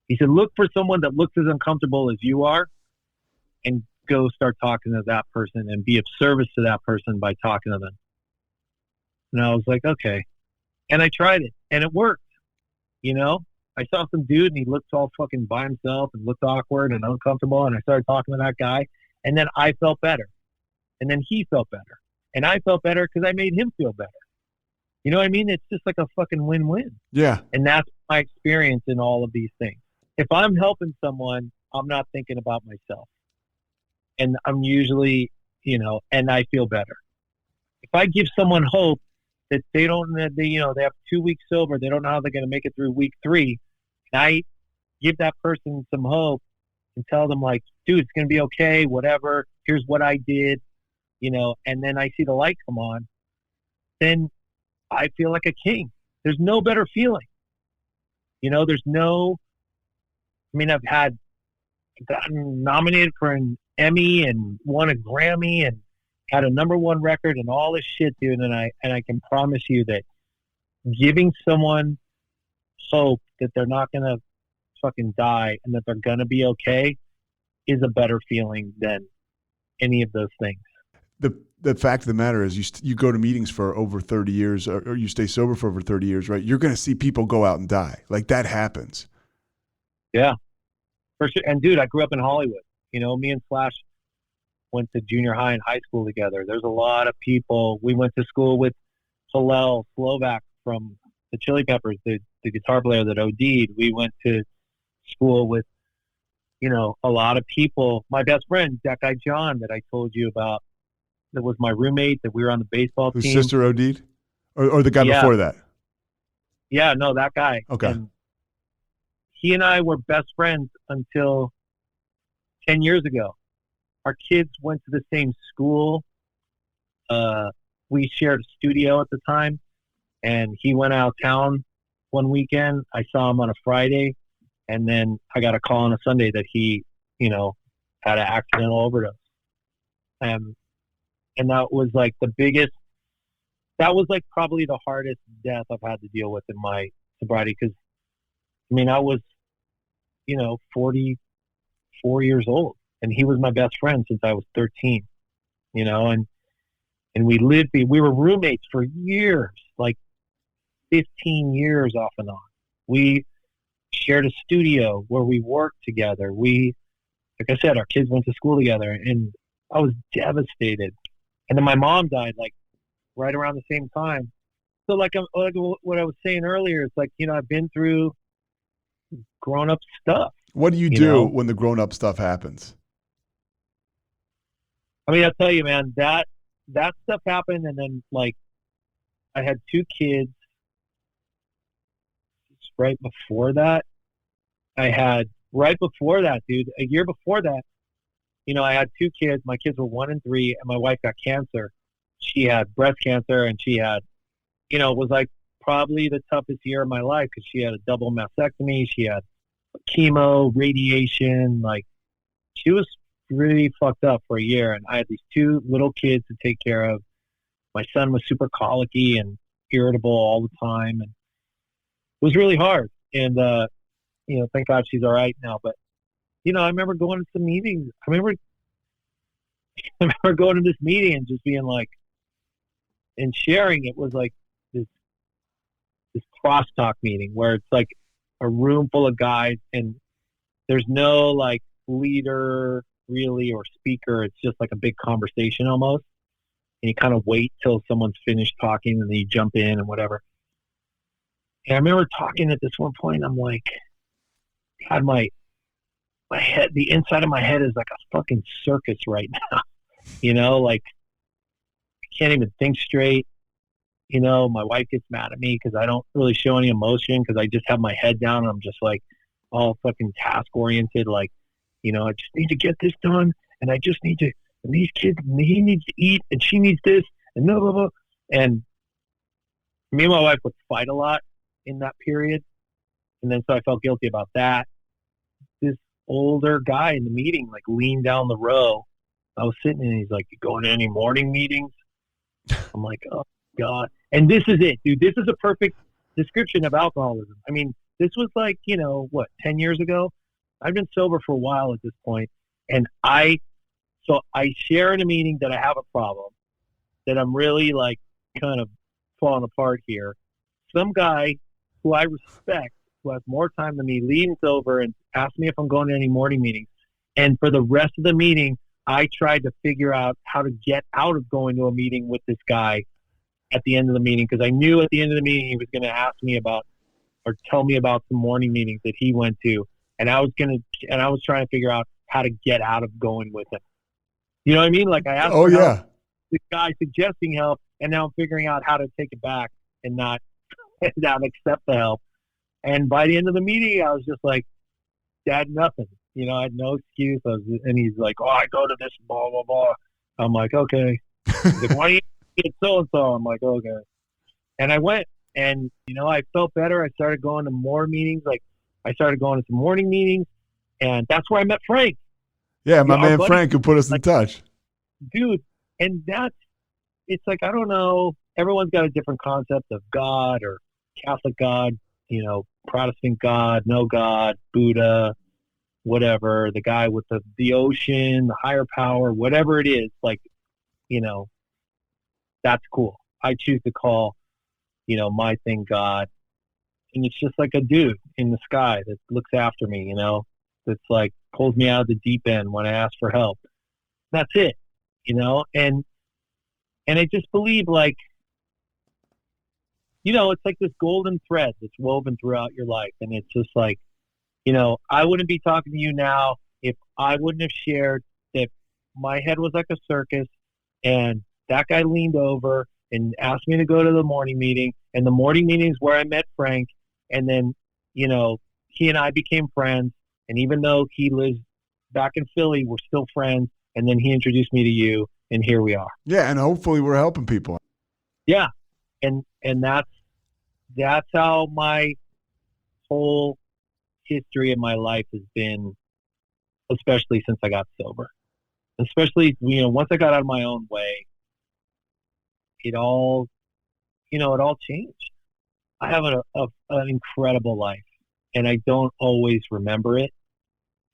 He said, look for someone that looks as uncomfortable as you are and go start talking to that person and be of service to that person by talking to them. And I was like, okay. And I tried it and it worked. I saw some dude and he looked all fucking by himself and looked awkward and uncomfortable. And I started talking to that guy and then I felt better. And then he felt better. And I felt better because I made him feel better. You know what I mean? It's just like a fucking win-win. Yeah. And that's my experience in all of these things. If I'm helping someone, I'm not thinking about myself. And I'm usually, and I feel better. If I give someone hope that they have 2 weeks sober, they don't know how they're going to make it through week 3, and I give that person some hope and tell them like, dude, it's going to be okay, whatever. Here's what I did. And then I see the light come on, then I feel like a king. There's no better feeling. I've gotten nominated for an Emmy and won a Grammy and had a #1 record and all this shit, dude. And I can promise you that giving someone hope that they're not going to fucking die and that they're going to be okay is a better feeling than any of those things. The fact of the matter is you go to meetings for over 30 years or you stay sober for over 30 years, right? You're going to see people go out and die. Like that happens. Yeah, for sure. And dude, I grew up in Hollywood. Me and Slash went to junior high and high school together. There's a lot of people. We went to school with Hillel Slovak from the Chili Peppers, the guitar player that OD'd. We went to school with, a lot of people. My best friend, that guy John that I told you about, that was my roommate, that we were on the baseball team. Whose sister OD'd? Or the guy before that? Yeah, no, that guy. Okay. And he and I were best friends until 10 years ago. Our kids went to the same school. We shared a studio at the time, and he went out of town one weekend. I saw him on a Friday, and then I got a call on a Sunday that he, had an accidental overdose. And that was like the biggest that was like probably the hardest death I've had to deal with in my sobriety. Because I mean, I was, 44 years old, and he was my best friend since I was 13. And we were roommates for years, like 15 years off and on. We shared a studio where we worked together. Like I said, our kids went to school together, and I was devastated. And then my mom died like right around the same time. So like what I was saying earlier, it's like, I've been through grown up stuff. What do you do when the grown up stuff happens? I mean, I'll tell you, man, that stuff happened. And then like I had 2 kids right before that. Dude, a year before that, I had 2 kids. My kids were 1 and 3, and my wife got cancer. She had breast cancer, and she had, it was like probably the toughest year of my life because she had a double mastectomy. She had chemo, radiation. Like, she was really fucked up for a year. And I had these 2 little kids to take care of. My son was super colicky and irritable all the time. And it was really hard. And, thank God she's all right now. But, I remember going to some meetings. I remember going to this meeting and just being like, and sharing. It was like this crosstalk meeting where it's like a room full of guys, and there's no like leader really or speaker. It's just like a big conversation almost. And you kind of wait till someone's finished talking, and then you jump in and whatever. And I remember talking at this one point, I'm like, God, my head, the inside of my head is like a fucking circus right now. Like I can't even think straight. My wife gets mad at me because I don't really show any emotion because I just have my head down and I'm just like all fucking task oriented. Like, I just need to get this done, and I just need to, and these kids, he needs to eat, and she needs this, and blah, blah, blah. And me and my wife would fight a lot in that period. And then so I felt guilty about that. This older guy in the meeting like leaned down the row. I was sitting and he's like, "You going to any morning meetings?" I'm like, "Oh God." And this is it, dude. This is a perfect description of alcoholism. I mean, this was like, 10 years ago? I've been sober for a while at this point. And I share in a meeting that I have a problem, that I'm really like kind of falling apart here. Some guy who I respect, who has more time than me, leans over and asks me if I'm going to any morning meetings. And for the rest of the meeting, I tried to figure out how to get out of going to a meeting with this guy at the end of the meeting, because I knew at the end of the meeting he was going to ask me about or tell me about some morning meetings that he went to, and I was trying to figure out how to get out of going with him. You know what I mean? Like I asked for help, the guy suggesting help, and now I'm figuring out how to take it back and not accept the help. And by the end of the meeting, I was just like, Dad, nothing. I had no excuse. And he's like, "Oh, I go to this, blah, blah, blah." I'm like, "Okay." He's like, "Why do you get so-and-so?" I'm like, "Okay." And I went, and, I felt better. I started going to more meetings. Like, I started going to some morning meetings, and that's where I met Frank. Yeah, my man Frank, who put us in touch. Dude, and it's like, I don't know. Everyone's got a different concept of God, or Catholic God, Protestant God, no God, Buddha, whatever, the guy with the ocean, the higher power, whatever it is, like, that's cool. I choose to call, my thing God. And it's just like a dude in the sky that looks after me, that's like pulls me out of the deep end when I ask for help. That's it, and I just believe, like, it's like this golden thread that's woven throughout your life. And it's just like, I wouldn't be talking to you now if I wouldn't have shared that my head was like a circus, and that guy leaned over and asked me to go to the morning meeting, and the morning meeting is where I met Frank. And then, he and I became friends. And even though he lives back in Philly, we're still friends. And then he introduced me to you, and here we are. Yeah. And hopefully we're helping people. Yeah. And that's how my whole history of my life has been, especially since I got sober. Especially, once I got out of my own way, it all it all changed. I have an incredible life, and I don't always remember it,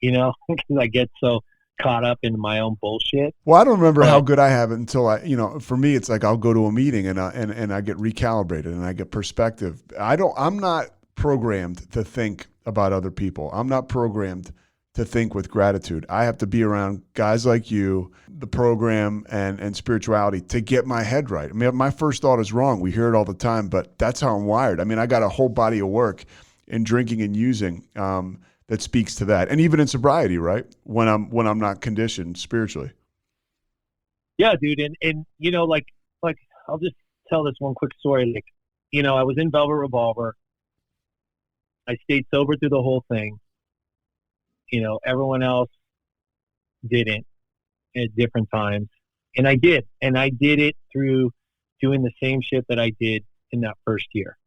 because I get so caught up in my own bullshit. Well, I don't remember But how good I have it until for me, it's like I'll go to a meeting and I get recalibrated and I get perspective. I'm not programmed to think about other people. I'm not programmed to think with gratitude. I have to be around guys like you, the program and spirituality to get my head right. I mean, my first thought is wrong. We hear it all the time, but that's how I'm wired. I mean, I got a whole body of work in drinking and using, that speaks to that. And even in sobriety, right? When I'm not conditioned spiritually. yeah, dude. And like I'll just tell this one quick story. Like, I was in Velvet Revolver. I stayed sober through the whole thing. Everyone else didn't at different times. And I did. And I did it through doing the same shit that I did in that first year.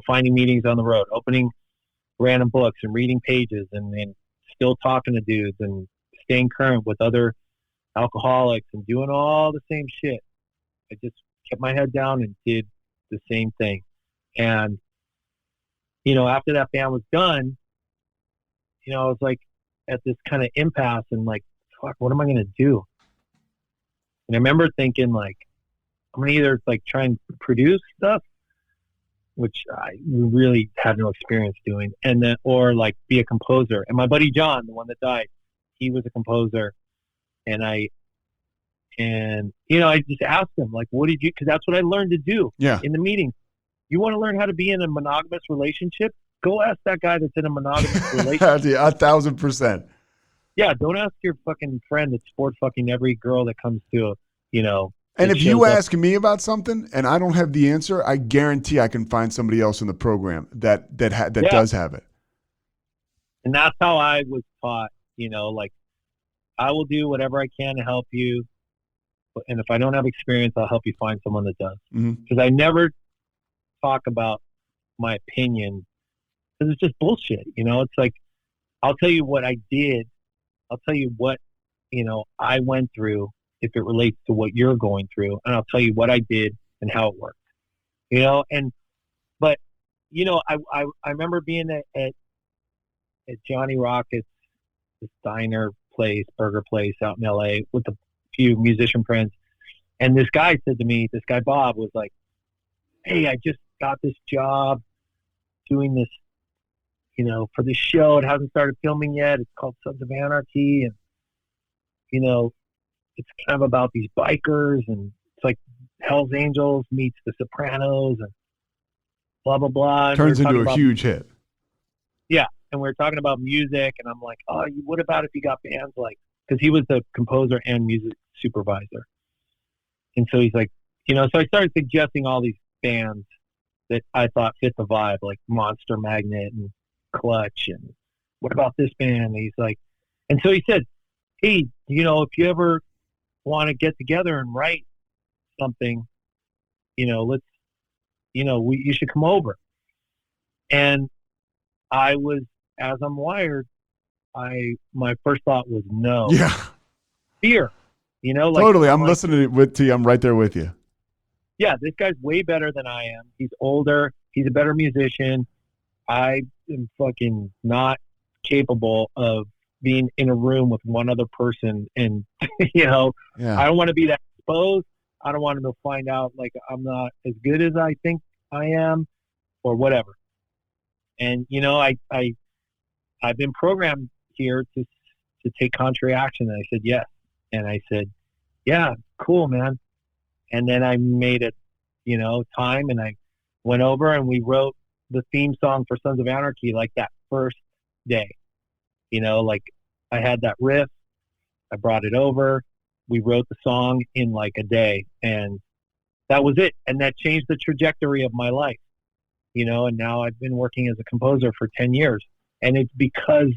Finding meetings on the road, opening random books and reading pages and still talking to dudes and staying current with other alcoholics and doing all the same shit. I just kept my head down and did the same thing. And, after that band was done, I was like at this kind of impasse and like, fuck, what am I going to do? And I remember thinking like, I'm going to either like try and produce stuff, which I really had no experience doing, and then, or like be a composer. And my buddy John, the one that died, he was a composer. And I just asked him like, what did you, cause that's what I learned to do in the meeting. You want to learn how to be in a monogamous relationship? Go ask that guy that's in a monogamous relationship. Yeah, 1,000%. Yeah. Don't ask your fucking friend that's sport fucking every girl that comes to, And if you ask me about something and I don't have the answer, I guarantee I can find somebody else in the program that does have it. And that's how I was taught, like I will do whatever I can to help you. And if I don't have experience, I'll help you find someone that does. Because I never talk about my opinion because it's just bullshit. It's like, I'll tell you what I did. I'll tell you what, I went through if it relates to what you're going through. And I'll tell you what I did and how it worked, but I remember being at Johnny Rockets, this diner place, burger place out in LA with a few musician friends. And this guy said to me, this guy, Bob, was like, hey, I just got this job doing this, for this show. It hasn't started filming yet. It's called Sons of Anarchy. And, it's kind of about these bikers and it's like Hell's Angels meets The Sopranos and blah, blah, blah. And turns into a huge hit. Yeah. And we were talking about music and I'm like, oh, what about if you got bands like, because he was the composer and music supervisor. And so he's like, so I started suggesting all these bands that I thought fit the vibe, like Monster Magnet and Clutch. And what about this band? And he's like, and so he said, hey, if you ever want to get together and write something, let's, you should come over. And I was, as I'm wired, my first thought was no. Yeah. Fear. Like, totally. I'm listening to you. I'm right there with you. Yeah, this guy's way better than I am. He's older. He's a better musician. I am fucking not capable of being in a room with one other person. And, I don't want to be that exposed. I don't want him to find out like I'm not as good as I think I am or whatever. And, I've been programmed here to take contrary action. And I said, yes. And I said, yeah, cool, man. And then I made it, time and I went over and we wrote the theme song for Sons of Anarchy like that first day. Like I had that riff, I brought it over, we wrote the song in like a day and that was it. And that changed the trajectory of my life, and now I've been working as a composer for 10 years. And it's because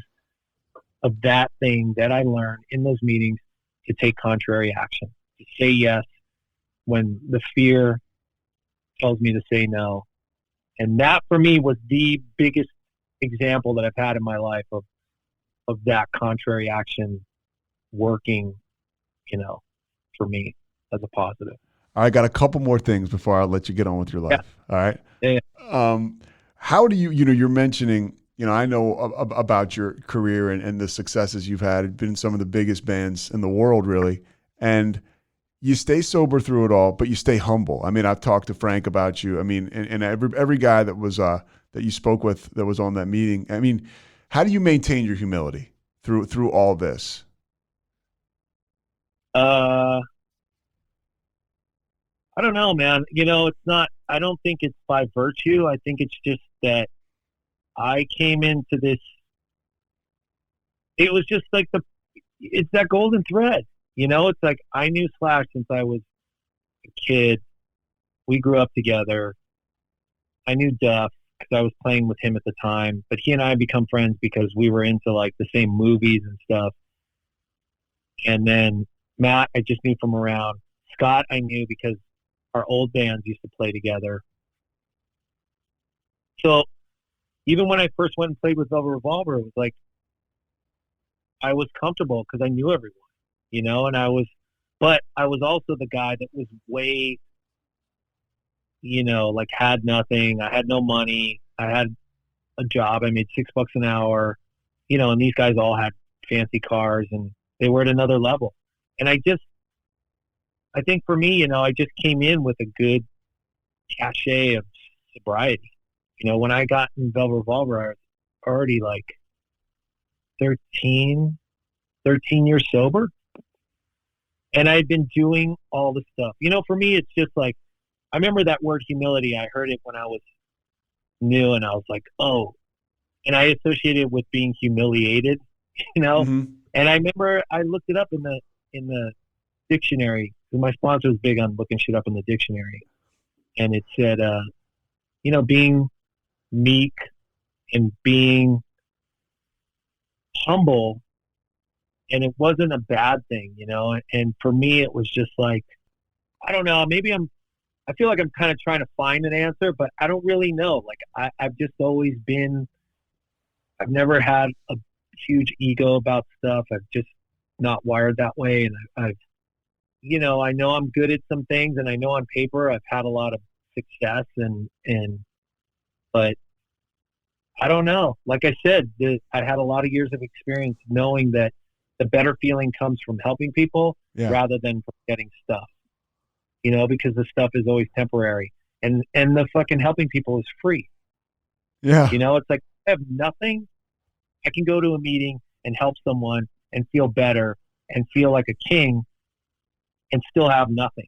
of that thing that I learned in those meetings to take contrary action, to say yes when the fear tells me to say no. And that for me was the biggest example that I've had in my life of that contrary action working, for me as a positive. I got a couple more things before I let you get on with your life. Yeah. All right. Yeah. How do you're mentioning, I know about your career and the successes you've had. You've been in some of the biggest bands in the world, really. And you stay sober through it all, but you stay humble. I mean, I've talked to Frank about you. I mean, and every guy that was, that you spoke with that was on that meeting. I mean, how do you maintain your humility through all this? I don't know, man. It's not, I don't think it's by virtue. I think it's just that I came into this, it was just like it's that golden thread, it's like I knew Slash since I was a kid. We grew up together. I knew Duff because I was playing with him at the time, but he and I had become friends because we were into like the same movies and stuff. And then Matt, I just knew from around. Scott, I knew because our old bands used to play together. So even when I first went and played with Velvet Revolver, it was like I was comfortable because I knew everyone, but I was also the guy that was way, like had nothing. I had no money. I had a job. I made $6 an hour, and these guys all had fancy cars and they were at another level. And I think for me, I just came in with a good cachet of sobriety. When I got in Velvet Revolver, I was already like 13 years sober. And I had been doing all the stuff. For me, it's just like, I remember that word humility. I heard it when I was new and I was like, oh, and I associated it with being humiliated, Mm-hmm. And I remember I looked it up in the dictionary. My sponsor was big on looking shit up in the dictionary. And it said, being meek and being humble, and it wasn't a bad thing, and for me it was just like, I don't know, maybe I feel like I'm kind of trying to find an answer, but I don't really know. Like I've just always been, I've never had a huge ego about stuff. I've just not wired that way, and I've I know I'm good at some things, and I know on paper I've had a lot of success, but I don't know. Like I said, I had a lot of years of experience knowing that the better feeling comes from helping people rather than from getting stuff, because the stuff is always temporary, and the fucking helping people is free. Yeah. It's like, I have nothing. I can go to a meeting and help someone and feel better and feel like a king and still have nothing.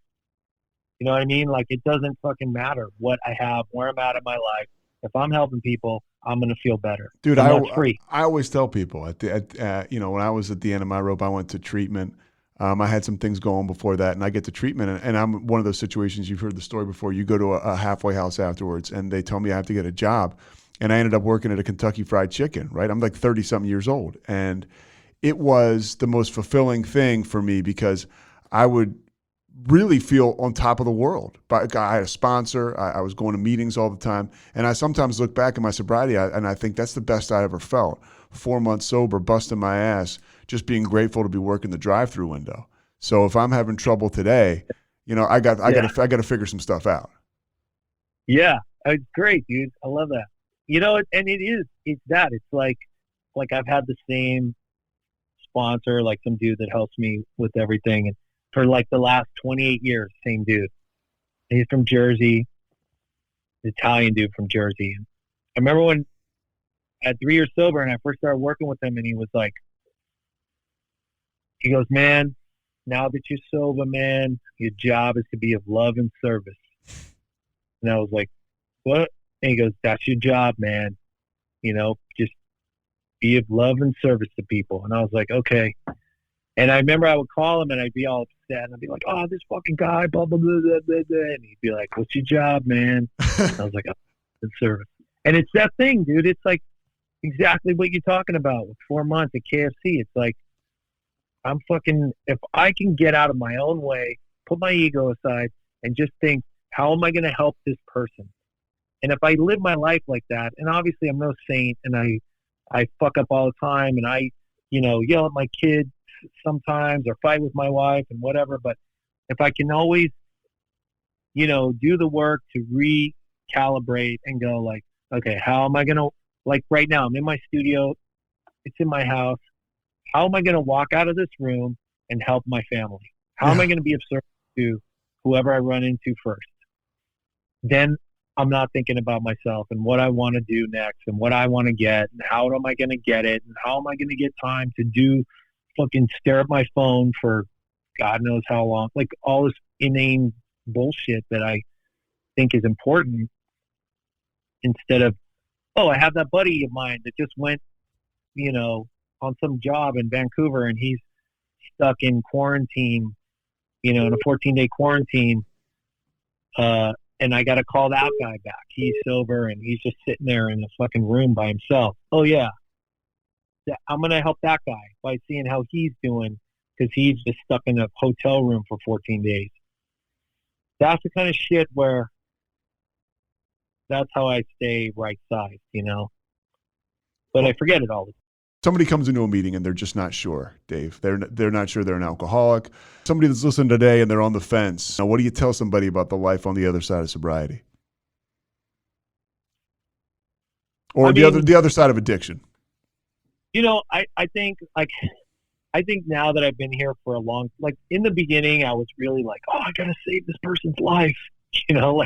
You know what I mean? Like, it doesn't fucking matter what I have, where I'm at in my life. If I'm helping people, I'm going to feel better. Dude, that's free. I always tell people when I was at the end of my rope, I went to treatment. I had some things going before that, and I get to treatment, and I'm one of those situations, you've heard the story before, you go to a halfway house afterwards, and they tell me I have to get a job, and I ended up working at a Kentucky Fried Chicken, right? I'm like 30-something years old, and it was the most fulfilling thing for me because I would really feel on top of the world. But I had a sponsor. I was going to meetings all the time. And I sometimes look back at my sobriety and I think that's the best I ever felt. 4 months sober, busting my ass, just being grateful to be working the drive-through window. So if I'm having trouble today, I got to figure some stuff out. Yeah, it's great, dude. I love that. And it's that. It's like I've had the same sponsor, like some dude that helps me with everything. And for like the last 28 years, same dude. He's from Jersey, Italian dude from Jersey. And I remember when at 3 years sober and I first started working with him, and he goes, man, now that you're sober, man, your job is to be of love and service. And I was like, what? And he goes, that's your job, man. Just be of love and service to people. And I was like, okay. And I remember I would call him and I'd be all upset and I'd be like, oh, this fucking guy, blah, blah, blah, blah, blah, blah. And he'd be like, what's your job, man? And I was like, oh, good service. And it's that thing, dude. It's like exactly what you're talking about with 4 months at KFC. It's like, if I can get out of my own way, put my ego aside and just think, how am I going to help this person? And if I live my life like that, and obviously I'm no saint and I fuck up all the time and I, yell at my kids sometimes or fight with my wife and whatever, but if I can always do the work to recalibrate and go like, okay, how am I going to, like right now, I'm in my studio. It's in my house. How am I going to walk out of this room and help my family? How am I going to be of service to whoever I run into first? Then I'm not thinking about myself and what I want to do next and what I want to get and how am I going to get it and how am I going to get time to fucking stare at my phone for God knows how long. Like all this inane bullshit that I think is important, instead of, oh, I have that buddy of mine that just went, on some job in Vancouver and he's stuck in quarantine, in a 14-day quarantine. And I got to call that guy back. He's sober and he's just sitting there in a fucking room by himself. Oh yeah. I'm going to help that guy by seeing how he's doing, because he's just stuck in a hotel room for 14 days. That's the kind of shit where that's how I stay right-sized, but I forget it all the time. Somebody comes into a meeting and they're just not sure, Dave. They're not sure they're an alcoholic. Somebody that's listening today and they're on the fence. Now, what do you tell somebody about the life on the other side of sobriety? Or the other side of addiction? I think now that I've been here for a long, like in the beginning, I was really like, oh, I got to save this person's life.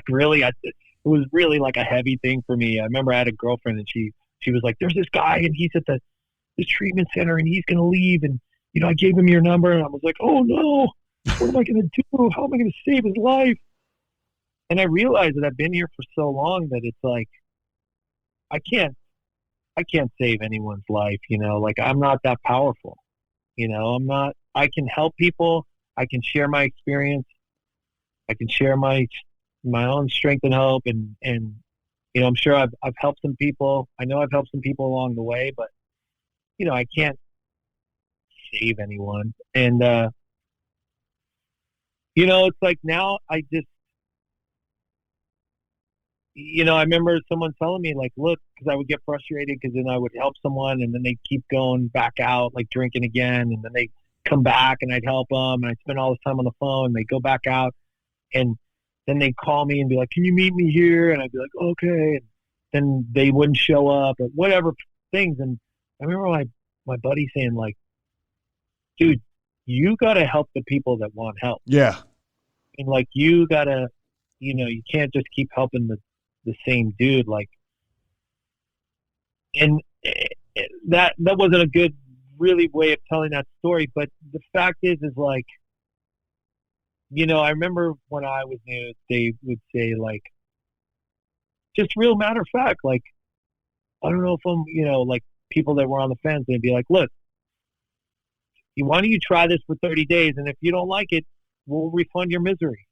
Really, it was really like a heavy thing for me. I remember I had a girlfriend and she was like, there's this guy and he's at this treatment center and he's going to leave. And, I gave him your number and I was like, oh no, what am I going to do? How am I going to save his life? And I realized that I've been here for so long that it's like, I can't save anyone's life, like I'm not that powerful, I can help people. I can share my experience. I can share my own strength and hope. And I'm sure I've helped some people. I know I've helped some people along the way, but I can't save anyone. And, it's like now I just, I remember someone telling me like, look, because I would get frustrated because then I would help someone and then they keep going back out, like drinking again. And then they come back and I'd help them and I'd spend all this time on the phone and they go back out and then they'd call me and be like, can you meet me here? And I'd be like, okay. And then they wouldn't show up or whatever things. And I remember my buddy saying like, dude, you got to help the people that want help. Yeah. And like, you got to, you can't just keep helping the same dude. Like, and that wasn't a good really way of telling that story. But the fact is like, I remember when I was new, they would say like, just real matter of fact, like, I don't know if I'm, like people that were on the fence, they'd be like, look, why don't you try this for 30 days? And if you don't like it, we'll refund your misery.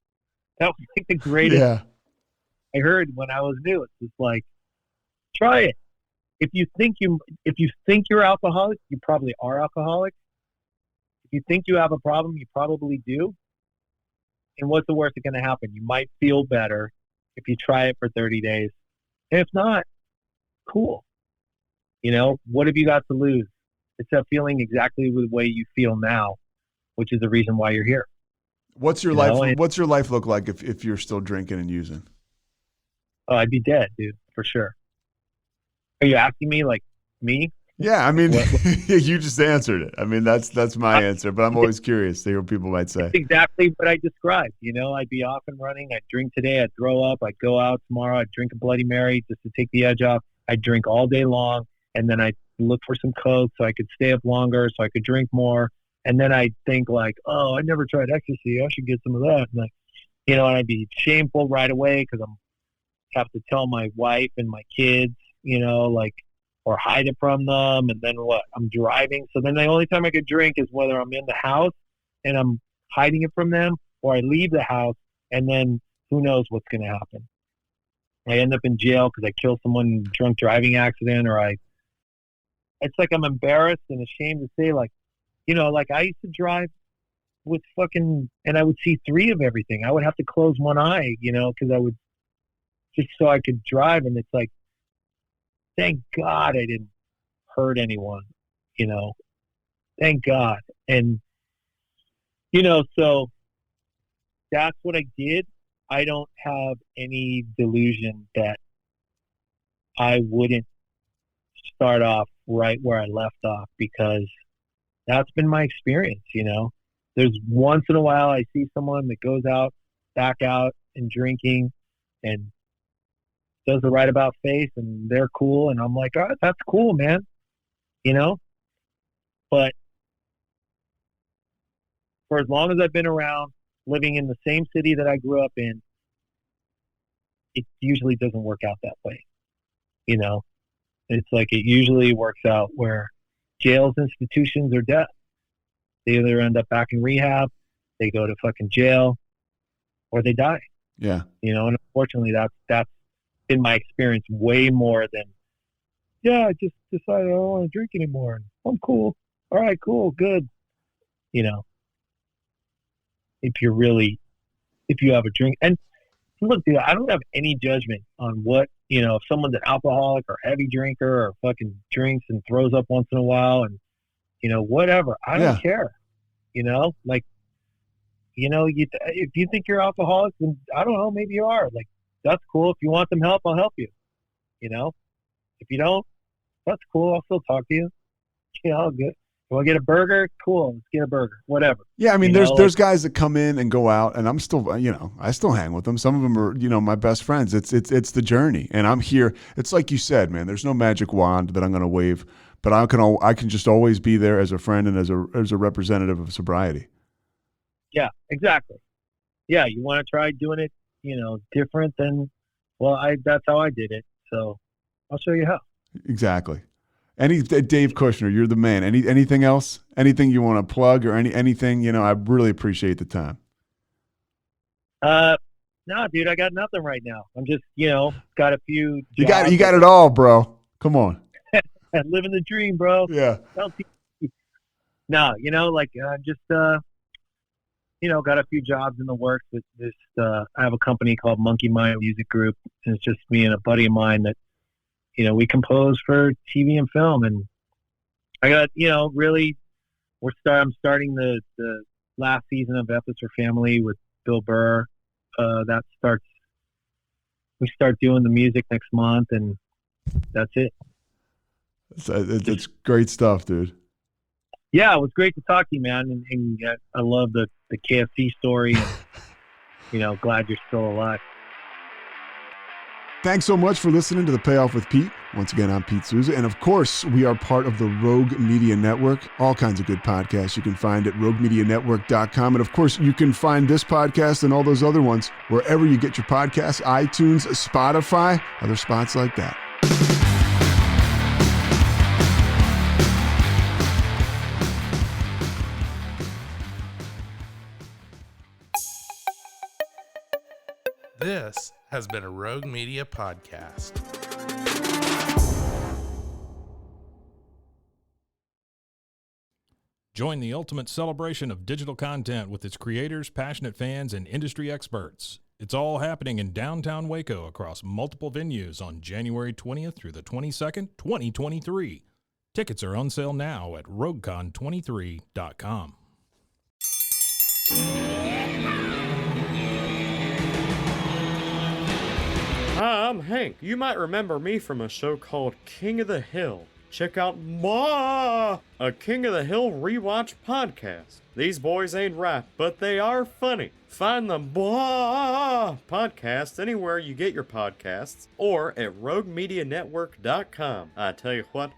That was like the greatest I heard when I was new. It's just like, try it. If you think you're alcoholic, you probably are alcoholic. If you think you have a problem, you probably do. And what's the worst that's going to happen? You might feel better if you try it for 30 days. And if not, cool. What have you got to lose? It's that feeling exactly the way you feel now, which is the reason why you're here. What's your life? What's your life look like if you're still drinking and using? Oh, I'd be dead, dude, for sure. Are you asking me like me? Yeah, I mean, you just answered it. I mean, that's my answer, but I'm always curious to hear what people might say. It's exactly what I described. I'd be off and running. I'd drink today. I'd throw up. I'd go out tomorrow. I'd drink a Bloody Mary just to take the edge off. I'd drink all day long, and then I'd look for some Coke so I could stay up longer, so I could drink more. And then I'd think like, oh, I never tried ecstasy. I should get some of that. And and I'd be shameful right away because have to tell my wife and my kids, or hide it from them. And then what? I'm driving. So then the only time I could drink is whether I'm in the house and I'm hiding it from them, or I leave the house and then who knows what's going to happen. I end up in jail because I killed someone in a drunk driving accident, or it's like I'm embarrassed and ashamed to say like, like I used to drive with and I would see 3 of everything. I would have to close one eye, because I would just so I could drive. And it's like, thank God I didn't hurt anyone, thank God. And, so that's what I did. I don't have any delusion that I wouldn't start off right where I left off, because that's been my experience, you know. There's once in a while I see someone that goes out, back out and drinking and does the right about face and they're cool. And I'm like, oh, that's cool, man. You know, but for as long as I've been around, living in the same city that I grew up in, it usually doesn't work out that way. You know, it's like it usually works out where jails, institutions are death. They either end up back in rehab, they go to fucking jail, or they die. Yeah. You know, and unfortunately that's been my experience way more than, yeah, I just decided I don't want to drink anymore. I'm cool. All right, cool, good. You know, if you have a drink. And look, dude, I don't have any judgment on what, you know, if someone's an alcoholic or heavy drinker or fucking drinks and throws up once in a while and, you know, whatever. I don't care. You know, like, you know, if you think you're alcoholic, then I don't know, maybe you are. Like, that's cool. If you want some help, I'll help you. You know, if you don't, that's cool. I'll still talk to you. You know, good. You want to get a burger? Cool. Let's get a burger. Whatever. Yeah, I mean, you there's guys that come in and go out, and I'm still, you know, I still hang with them. Some of them are, you know, my best friends. It's the journey, and I'm here. It's like you said, man. There's no magic wand that I'm going to wave, but I can just always be there as a friend and as a representative of sobriety. Yeah, exactly. Yeah, you want to try doing it, you know, different than, well, that's how I did it. So I'll show you how. Exactly. Dave Kushner, you're the man. Anything else? Anything you want to plug or anything? You know, I really appreciate the time. No, dude, I got nothing right now. I'm just, you know, got a few. You got it all, bro. Come on. Living the dream, bro. Yeah. No, you know, like just you know, got a few jobs in the works with this. I have a company called Monkey Mind Music Group, and it's just me and a buddy of mine that, you know, we compose for TV and film. And I got, you know, really, I'm starting the last season of F is for Family with Bill Burr. We start doing the music next month, and that's it. It's great stuff, dude. Yeah, it was great to talk to you, man. And I love the KFC story. And, you know, glad you're still alive. Thanks so much for listening to The Payoff with Pete. Once again, I'm Pete Souza. And of course, we are part of the Rogue Media Network. All kinds of good podcasts you can find at roguemedianetwork.com. And of course, you can find this podcast and all those other ones wherever you get your podcasts, iTunes, Spotify, other spots like that. This has been a Rogue Media podcast. Join the ultimate celebration of digital content with its creators, passionate fans, and industry experts. It's all happening in downtown Waco across multiple venues on January 20th through the 22nd, 2023. Tickets are on sale now at roguecon23.com. Hi, I'm Hank. You might remember me from a show called King of the Hill. Check out a King of the Hill rewatch podcast. These boys ain't rap, but they are funny. Find the podcast anywhere you get your podcasts or at roguemedianetwork.com. I tell you what.